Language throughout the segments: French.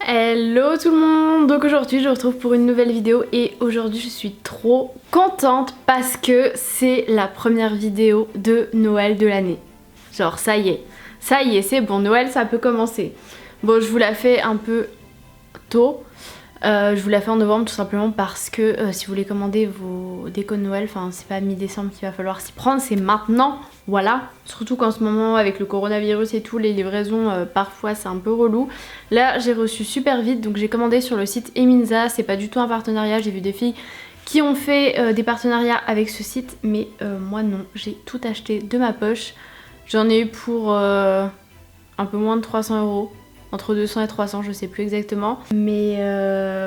Hello tout le monde. Donc aujourd'hui je vous retrouve pour une nouvelle vidéo et aujourd'hui je suis trop contente parce que c'est la première vidéo de Noël de l'année. Genre ça y est c'est bon, Noël ça peut commencer. Bon, je vous la fais un peu tôt. Je vous la fais en novembre tout simplement parce que si vous voulez commander vos décos de Noël, enfin c'est pas mi-décembre qu'il va falloir s'y prendre, c'est maintenant, voilà. Surtout qu'en ce moment avec le coronavirus et tout, les livraisons parfois c'est un peu relou. Là j'ai reçu super vite, donc j'ai commandé sur le site Eminza, c'est pas du tout un partenariat, j'ai vu des filles qui ont fait des partenariats avec ce site, mais moi non, j'ai tout acheté de ma poche. J'en ai eu pour un peu moins de 300 €. Entre 200 et 300, je sais plus exactement. Mais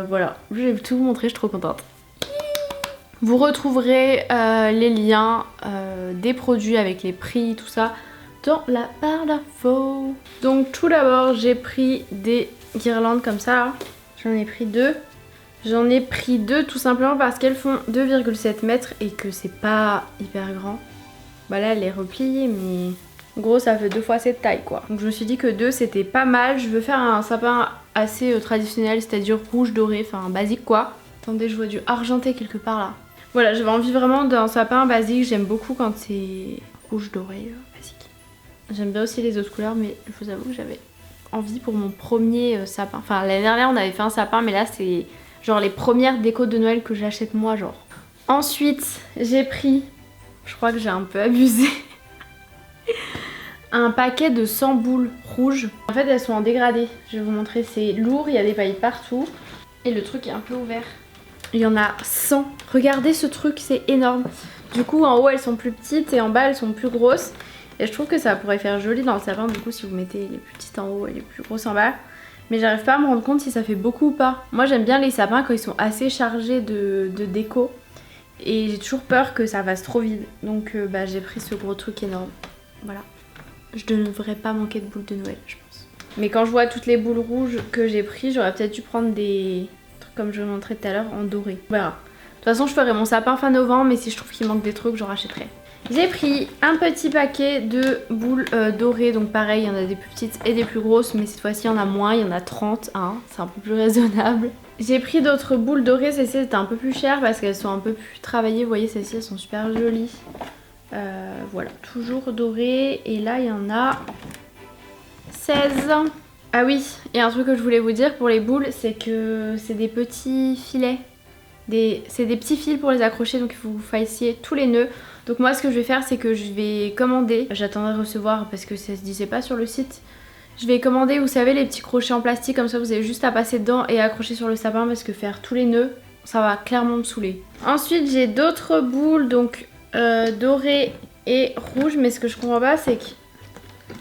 voilà, je vais tout vous montrer, je suis trop contente. Vous retrouverez les liens des produits avec les prix, tout ça, dans la barre d'infos. Donc tout d'abord, j'ai pris des guirlandes comme ça, là. J'en ai pris deux. J'en ai pris deux tout simplement parce qu'elles font 2,7 mètres et que c'est pas hyper grand. Bah là, elle est repliée, mais... en gros ça fait 2 fois cette taille quoi. Donc je me suis dit que 2 c'était pas mal. Je veux faire un sapin assez traditionnel, c'est-à-dire rouge doré, enfin basique quoi. Attendez, je vois du argenté quelque part là. Voilà, j'avais envie vraiment d'un sapin basique. J'aime beaucoup quand c'est rouge doré basique. J'aime bien aussi les autres couleurs, mais je vous avoue que j'avais envie pour mon premier sapin. Enfin l'année dernière on avait fait un sapin, mais là c'est genre les premières décos de Noël que j'achète moi genre. Ensuite j'ai pris, je crois que j'ai un peu abusé, un paquet de 100 boules rouges. En fait elles sont en dégradé, je vais vous montrer, c'est lourd, il y a des pailles partout et le truc est un peu ouvert. Il y en a 100, regardez ce truc, c'est énorme. Du coup en haut elles sont plus petites et en bas elles sont plus grosses. Et je trouve que ça pourrait faire joli dans le sapin du coup si vous mettez les plus petites en haut et les plus grosses en bas. Mais j'arrive pas à me rendre compte si ça fait beaucoup ou pas. Moi j'aime bien les sapins quand ils sont assez chargés de déco. Et j'ai toujours peur que ça fasse trop vide. Donc j'ai pris ce gros truc énorme. Voilà. Je ne devrais pas manquer de boules de Noël, je pense. Mais quand je vois toutes les boules rouges que j'ai pris, j'aurais peut-être dû prendre des trucs comme je vous montrais tout à l'heure en doré. Voilà. De toute façon, je ferai mon sapin fin novembre, mais si je trouve qu'il manque des trucs, j'en rachèterai. J'ai pris un petit paquet de boules dorées, donc pareil, il y en a des plus petites et des plus grosses, mais cette fois-ci il y en a moins, il y en a 30, hein, c'est un peu plus raisonnable. J'ai pris d'autres boules dorées, celles-ci étaient un peu plus chères parce qu'elles sont un peu plus travaillées, vous voyez celles-ci elles sont super jolies. Voilà, toujours dorées, et là il y en a 16. Ah oui, et un truc que je voulais vous dire pour les boules, c'est que c'est des petits filets. C'est des petits fils pour les accrocher, donc il faut que vous fassiez tous les nœuds. Donc moi ce que je vais faire c'est que je vais commander, j'attendrai de recevoir parce que ça se disait pas sur le site. Je vais commander, vous savez, les petits crochets en plastique, comme ça vous avez juste à passer dedans et accrocher sur le sapin, parce que faire tous les nœuds, ça va clairement me saouler. Ensuite j'ai d'autres boules, donc dorées et rouges, mais ce que je comprends pas c'est qu'il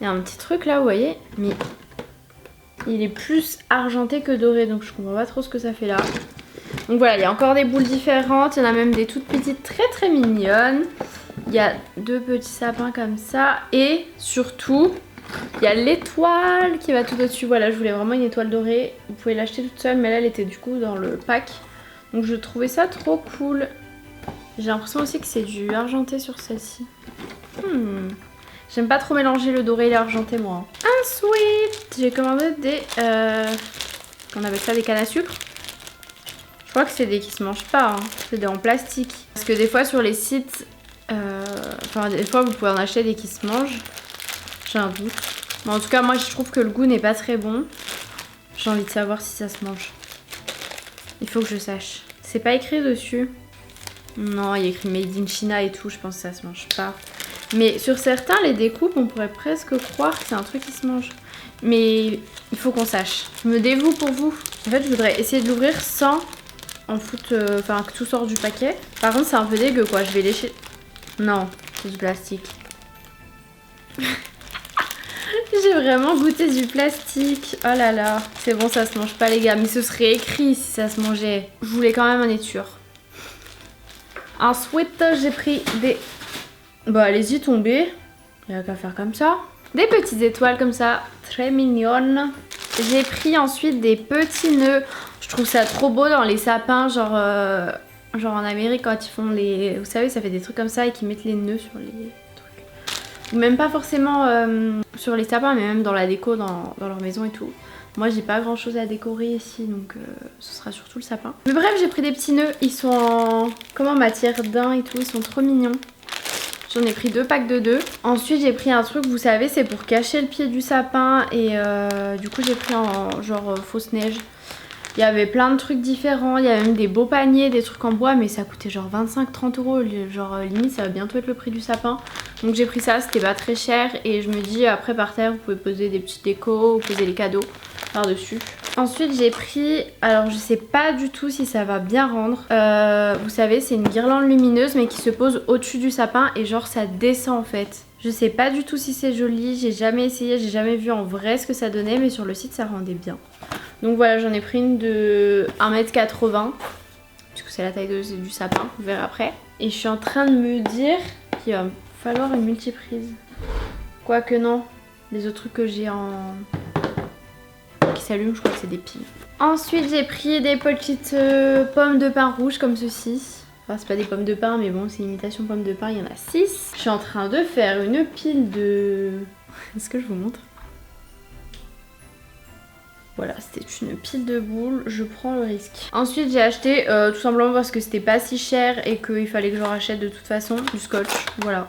y a un petit truc là, vous voyez, mais il est plus argenté que doré, donc je comprends pas trop ce que ça fait là. Donc voilà, il y a encore des boules différentes, il y en a même des toutes petites très mignonnes. Il y a deux petits sapins comme ça, et surtout il y a l'étoile qui va tout au-dessus. Voilà, je voulais vraiment une étoile dorée, vous pouvez l'acheter toute seule, mais là elle était du coup dans le pack. Donc je trouvais ça trop cool. J'ai l'impression aussi que c'est du argenté sur celle-ci. J'aime pas trop mélanger le doré et l'argenté moi. Ensuite, j'ai commandé des... on appelle ça des cannes à sucre. Je crois que c'est des qui se mangent pas, hein. C'est des en plastique. Parce que des fois sur les sites, enfin des fois vous pouvez en acheter des qui se mangent. J'ai un doute. Mais en tout cas moi je trouve que le goût n'est pas très bon. J'ai envie de savoir si ça se mange. Il faut que je sache. C'est pas écrit dessus. Non, il y a écrit Made in China et tout, je pense que ça se mange pas. Mais sur certains, les découpes, on pourrait presque croire que c'est un truc qui se mange. Mais il faut qu'on sache. Je me dévoue pour vous. En fait, je voudrais essayer de l'ouvrir sans en foutre, enfin que tout sort du paquet. Par contre, c'est un peu dégueu quoi, je vais lécher. Non, c'est du plastique. J'ai vraiment goûté du plastique. Oh là là. C'est bon, ça se mange pas les gars, mais ce serait écrit si ça se mangeait. Je voulais quand même en être sûre. Ensuite, j'ai pris des... Bah, allez-y, tomber. Il n'y a qu'à faire comme ça. Des petites étoiles comme ça, très mignonnes. J'ai pris ensuite des petits nœuds. Je trouve ça trop beau dans les sapins, genre en Amérique quand ils font les... Vous savez, ça fait des trucs comme ça et qu'ils mettent les nœuds sur les trucs. Ou même pas forcément sur les sapins, mais même dans la déco, dans leur maison et tout. Moi j'ai pas grand chose à décorer ici donc ce sera surtout le sapin. Mais bref, j'ai pris des petits nœuds, ils sont en matière daim et tout, ils sont trop mignons. J'en ai pris 2 packs de 2. Ensuite j'ai pris un truc, vous savez, c'est pour cacher le pied du sapin et du coup j'ai pris en genre fausse neige. Il y avait plein de trucs différents, il y avait même des beaux paniers, des trucs en bois, mais ça coûtait genre 25-30 euros, genre limite ça va bientôt être le prix du sapin. Donc j'ai pris ça, c'était pas très cher et je me dis après par terre vous pouvez poser des petites décos ou poser les cadeaux par dessus. Ensuite j'ai pris, alors je sais pas du tout si ça va bien rendre, vous savez c'est une guirlande lumineuse mais qui se pose au-dessus du sapin et genre ça descend en fait. Je sais pas du tout si c'est joli, j'ai jamais essayé, j'ai jamais vu en vrai ce que ça donnait mais sur le site ça rendait bien. Donc voilà, j'en ai pris une de 1m80 puisque c'est la taille du sapin, vous verrez après. Et je suis en train de me dire qu'il va me falloir une multiprise. Quoique non, les autres trucs que j'ai qui s'allument, je crois que c'est des piles. Ensuite j'ai pris des petites pommes de pin rouges comme ceci. Enfin c'est pas des pommes de pin mais bon c'est imitation pomme de pin, il y en a 6. Je suis en train de faire une pile de... Est-ce que je vous montre ? Voilà, c'était une pile de boules, je prends le risque. Ensuite j'ai acheté tout simplement parce que c'était pas si cher et qu'il fallait que j'en rachète de toute façon, du scotch, voilà.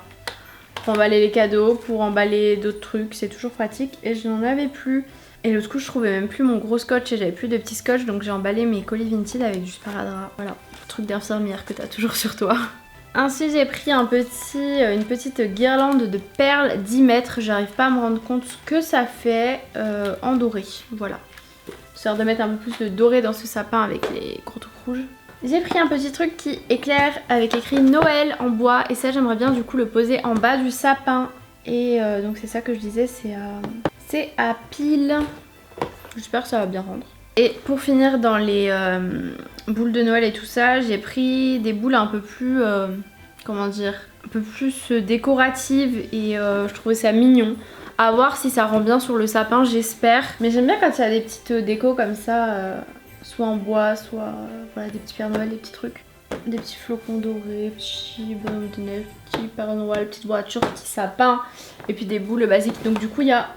Pour emballer les cadeaux, pour emballer d'autres trucs, c'est toujours pratique et je n'en avais plus. Et l'autre coup je trouvais même plus mon gros scotch et j'avais plus de petits scotch donc j'ai emballé mes colis Vinted avec du sparadrap, voilà. Truc d'infirmière que t'as toujours sur toi. Ainsi j'ai pris une petite guirlande de perles 10 mètres, j'arrive pas à me rendre compte ce que ça fait en doré, voilà. Histoire de mettre un peu plus de doré dans ce sapin avec les gros trucs rouges. J'ai pris un petit truc qui éclaire avec écrit Noël en bois et ça j'aimerais bien du coup le poser en bas du sapin. Et donc c'est ça que je disais, c'est à pile. J'espère que ça va bien rendre. Et pour finir dans les boules de Noël et tout ça, j'ai pris des boules un peu plus, comment dire, un peu plus décoratives et je trouvais ça mignon. À voir si ça rend bien sur le sapin, j'espère. Mais j'aime bien quand il y a des petites décos comme ça, soit en bois, soit voilà, des petits Pères Noël, des petits trucs. Des petits flocons dorés, petits bonhommes de neige, petits Père Noël, petites voitures, petits sapins. Et puis des boules basiques. Donc du coup il y a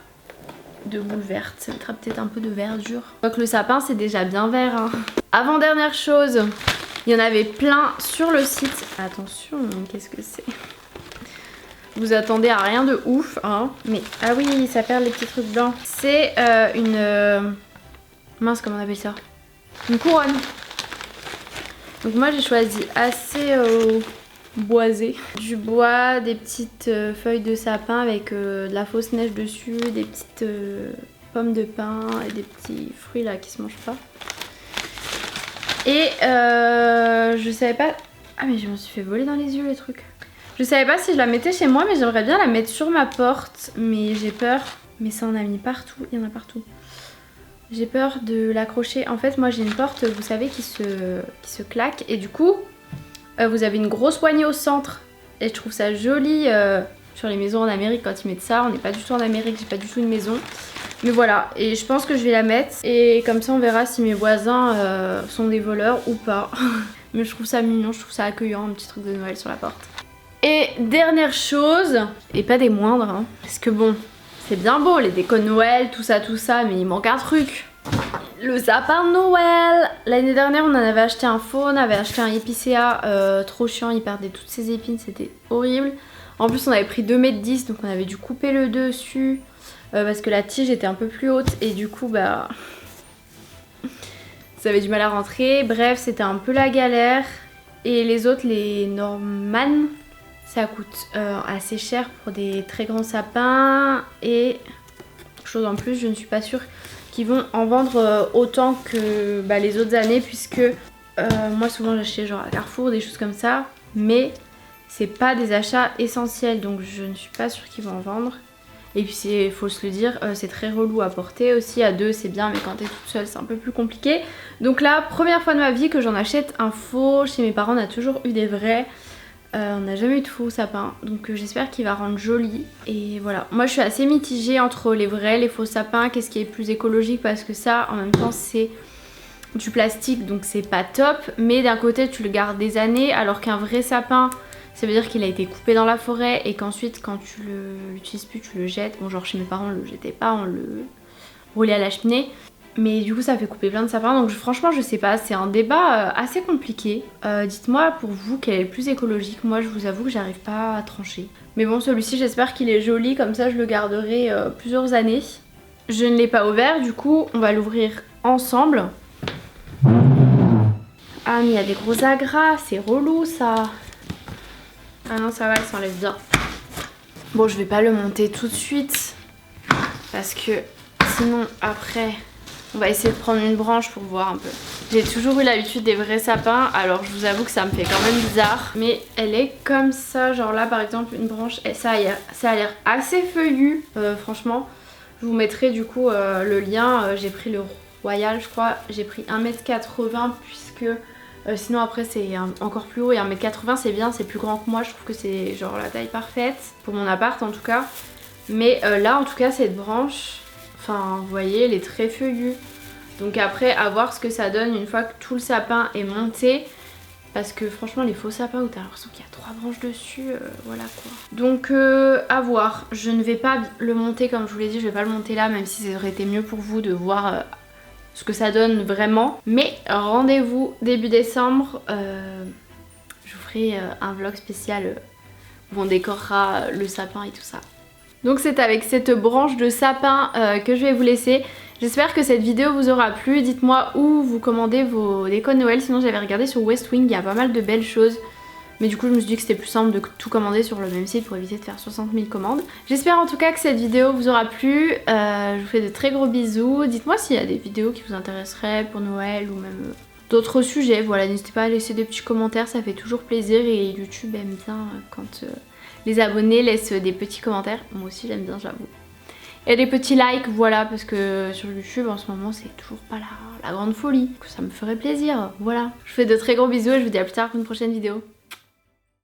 2 boules vertes, ça mettra peut-être un peu de verdure. Donc le sapin c'est déjà bien vert. Hein. Avant-dernière chose, il y en avait plein sur le site. Attention, qu'est-ce que c'est ? Vous attendez à rien de ouf, hein. Mais, ah oui, ça perd les petits trucs blancs. C'est une... mince, comment on appelle ça ? Une couronne. Donc moi j'ai choisi assez boisé. Du bois, des petites feuilles de sapin avec de la fausse neige dessus, des petites pommes de pin et des petits fruits là qui se mangent pas. Et je savais pas... Ah mais je me suis fait voler dans les yeux les trucs. Je savais pas si je la mettais chez moi mais j'aimerais bien la mettre sur ma porte. Mais j'ai peur. Mais ça en a mis partout, il y en a partout. J'ai peur de l'accrocher. En fait moi j'ai une porte, vous savez, qui se claque. Et du coup, vous avez une grosse poignée au centre. Et je trouve ça joli sur les maisons en Amérique quand ils mettent ça. On n'est pas du tout en Amérique, j'ai pas du tout une maison. Mais voilà, et je pense que je vais la mettre. Et comme ça on verra si mes voisins sont des voleurs ou pas. Mais je trouve ça mignon, je trouve ça accueillant, un petit truc de Noël sur la porte. Et dernière chose, et pas des moindres, hein, parce que bon, c'est bien beau les décos de Noël, tout ça, mais il manque un truc. Le sapin de Noël. L'année dernière on en avait acheté un faux, on avait acheté un épicéa trop chiant, il perdait toutes ses épines, c'était horrible. En plus on avait pris 2,10 m donc on avait dû couper le dessus parce que la tige était un peu plus haute et du coup bah ça avait du mal à rentrer. Bref, c'était un peu la galère. Et les autres, les Norman, ça coûte assez cher pour des très grands sapins. Et chose en plus, je ne suis pas sûre qu'ils vont en vendre autant que les autres années, puisque moi souvent j'achetais genre à Carrefour, des choses comme ça, mais c'est pas des achats essentiels, donc je ne suis pas sûre qu'ils vont en vendre. Et puis il faut se le dire, c'est très relou à porter aussi, à deux c'est bien mais quand t'es toute seule c'est un peu plus compliqué. Donc là, première fois de ma vie que j'en achète un faux. Chez mes parents on a toujours eu des vrais, on n'a jamais eu de faux sapins, donc j'espère qu'il va rendre joli. Et voilà, moi je suis assez mitigée entre les vrais, les faux sapins, qu'est-ce qui est plus écologique, parce que ça en même temps c'est du plastique donc c'est pas top, mais d'un côté tu le gardes des années, alors qu'un vrai sapin ça veut dire qu'il a été coupé dans la forêt et qu'ensuite quand tu l'utilises plus tu le jettes. Bon genre chez mes parents on le jetait pas, on le roulait à la cheminée. Mais du coup ça fait couper plein de sapins, donc franchement je sais pas, c'est un débat assez compliqué. Dites-moi pour vous quel est le plus écologique. Moi je vous avoue que j'arrive pas à trancher. Mais bon, celui-ci j'espère qu'il est joli, comme ça je le garderai plusieurs années. Je ne l'ai pas ouvert, du coup on va l'ouvrir ensemble. Ah mais il y a des gros agras, c'est relou ça. Ah non ça va, il s'enlève bien. Bon, je vais pas le monter tout de suite parce que sinon après on va essayer de prendre une branche pour voir un peu. J'ai toujours eu l'habitude des vrais sapins, alors je vous avoue que ça me fait quand même bizarre. Mais elle est comme ça, genre là par exemple une branche, ça a l'air assez feuillu, franchement. Je vous mettrai du coup le lien, j'ai pris le Royal je crois, j'ai pris 1m80 puisque sinon après c'est encore plus haut et 1m80 c'est bien, c'est plus grand que moi, je trouve que c'est genre la taille parfaite pour mon appart en tout cas. Mais là en tout cas cette branche, enfin vous voyez elle est très feuillue. Donc après à voir ce que ça donne une fois que tout le sapin est monté. Parce que franchement les faux sapins où t'as l'impression qu'il y a 3 branches dessus, voilà quoi. Donc à voir, je ne vais pas le monter comme je vous l'ai dit, je vais pas le monter là même si ça aurait été mieux pour vous de voir ce que ça donne vraiment. Mais rendez-vous début décembre, je vous ferai un vlog spécial où on décorera le sapin et tout ça. Donc c'est avec cette branche de sapin que je vais vous laisser. J'espère que cette vidéo vous aura plu. Dites-moi où vous commandez vos décos de Noël. Sinon j'avais regardé sur Westwing, il y a pas mal de belles choses. Mais du coup je me suis dit que c'était plus simple de tout commander sur le même site pour éviter de faire 60 000 commandes. J'espère en tout cas que cette vidéo vous aura plu. Je vous fais de très gros bisous. Dites-moi s'il y a des vidéos qui vous intéresseraient pour Noël ou même d'autres sujets. Voilà, n'hésitez pas à laisser des petits commentaires, ça fait toujours plaisir. Et YouTube aime bien quand les abonnés laissent des petits commentaires. Moi aussi j'aime bien, j'avoue. Et des petits likes, voilà, parce que sur YouTube en ce moment c'est toujours pas la grande folie. Ça me ferait plaisir, voilà. Je vous fais de très gros bisous et je vous dis à plus tard pour une prochaine vidéo.